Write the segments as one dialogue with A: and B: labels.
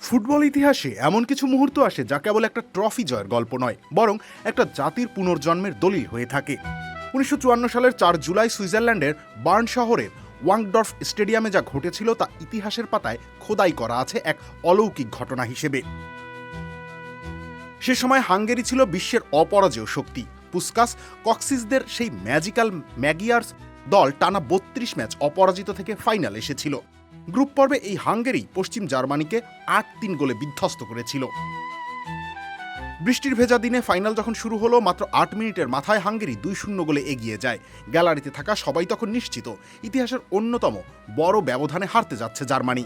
A: Football ইতিহাসে এমন কিছু মুহূর্ত আসে যা কেবল একটা ট্রফি জয়ের গল্প নয়, বরং একটা জাতির পুনর্জন্মের দলিল হয়ে থাকে। 1954 সালের 4 জুলাই সুইজারল্যান্ডের বার্ন শহরের ওয়াংডর্ফ স্টেডিয়ামে যা ঘটেছিল তা ইতিহাসের পাতায় খোদাই করা আছে এক অলৌকিক ঘটনা হিসেবে। সে সময় হাঙ্গেরি ছিল বিশ্বের অপরাজেয় শক্তি। পুস্কাস কক্সিসদের সেই ম্যাজিক্যাল ম্যাগিয়ার্স দল টানা 32 ম্যাচ অপরাজিত থেকে ফাইনাল এসেছিল। গ্রুপ পর্বে এই হাঙ্গেরি পশ্চিম জার্মানিকে 8-3 গোলে বিধ্বস্ত করেছিল। বৃষ্টির ভেজা দিনে ফাইনাল যখন শুরু হলো, মাত্র 8 মিনিটের মাথায় হাঙ্গেরি 2-0 গোলে এগিয়ে যায়। গ্যালারিতে থাকা সবাই তখন নিশ্চিত ইতিহাসের অন্যতম বড় ব্যবধানে হারতে যাচ্ছে জার্মানি।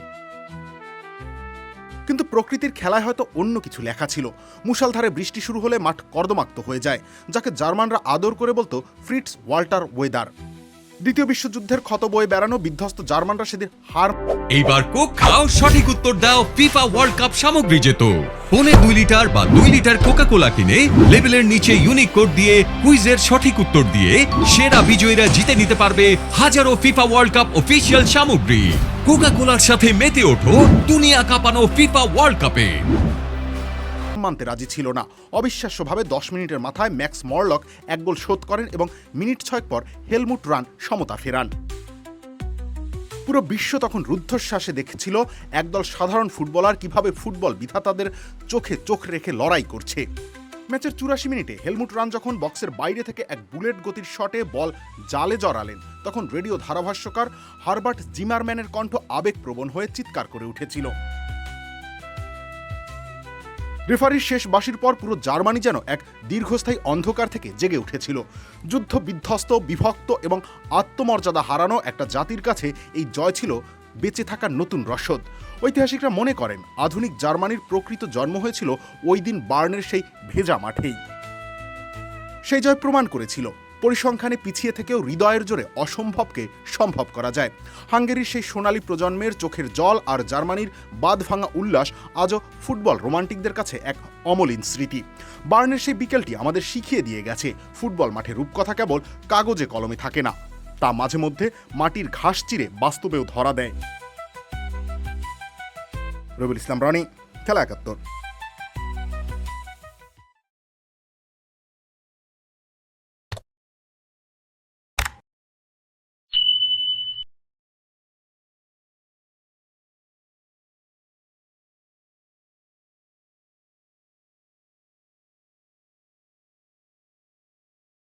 A: কিন্তু প্রকৃতির খেলায় হয়তো অন্য কিছু লেখা ছিল। মুষলধারে বৃষ্টি শুরু হলে মাঠ কর্দমাক্ত হয়ে যায়, যাকে জার্মানরা আদর করে বলতো ফ্রিটস ওয়াল্টার ওয়েদার। দ্বিতীয় বিশ্বযুদ্ধের ক্ষত বয়ে বেড়ানো বিধ্বস্ত জার্মানরা সেদিন হার।
B: এইবার কোক খাও, সঠিক উত্তর দাও, ফিফা ওয়ার্ল্ড কাপ সামগ্রী জেত। 2 লিটার বা 2 লিটার কোকা কোলা কিনে লেবেলের নিচে ইউনিক কোড দিয়ে কুইজের সঠিক উত্তর দিয়ে সেরা বিজয়ীরা জিতে নিতে পারবে হাজারো ফিফা ওয়ার্ল্ড কাপ অফিসিয়াল সামগ্রী। কোকা কোলার সাথে মেতে ওঠো দুনিয়া কাঁপানো ফিফা ওয়ার্ল্ড কাপে।
A: মানতে রাজি ছিল না। অবিশ্বাস্যভাবে 10 মিনিটের মাথায় ম্যাক্স মরলক 1 গোল শোধ করেন এবং মিনিট 6 পর হেলমুট রান সমতা ফেরান। পুরো বিশ্ব তখন রুদ্ধশ্বাসে দেখেছিল একদল সাধারণ ফুটবলার কিভাবে ফুটবল বিধাতাদের চোখে চোখ রেখে লড়াই করছে। ম্যাচের 84 মিনিটে হেলমুট রান যখন বক্সের বাইরে থেকে এক বুলেট গতির শটে বল জালে জড়ালেন, তখন রেডিও ধারাভাষ্যকার হারবার্ট জিমারম্যানের কণ্ঠ আবেগপ্রবণ হয়ে চিৎকার করে উঠেছিল। রেফারির শেষ বাঁশির পর পুরো জার্মানি যেন এক দীর্ঘস্থায়ী অন্ধকার থেকে জেগে উঠেছিল। যুদ্ধ বিধ্বস্ত, বিভক্ত এবং আত্মমর্যাদা হারানো একটা জাতির কাছে এই জয় ছিল বেঁচে থাকার নতুন রসদ। ঐতিহাসিকরা মনে করেন আধুনিক জার্মানির প্রকৃত জন্ম হয়েছিল ওই দিন বার্নের সেই ভেজা মাঠেই। সেই জয় প্রমাণ করেছিল পরিসংখ্যানে পিছিয়ে থেকেও হৃদয়ের জোরে অসম্ভবকে সম্ভব করা যায়। হাঙ্গেরির সেই সোনালী প্রজন্মের চোখের জল আর জার্মানির বাঁধ ভাঙা উল্লাস আজও ফুটবল রোমান্টিকদের কাছে এক অমলিন স্মৃতি। বার্নের সেই বিকেলটি আমাদের শিখিয়ে দিয়ে গেছে ফুটবল মাঠে রূপকথা কেবল কাগজে কলমে থাকে না, তা মাঝে মধ্যে মাটির ঘাস চিরে বাস্তবেও ধরা দেয়। রবিউল ইসলাম রনি, খেলা 71।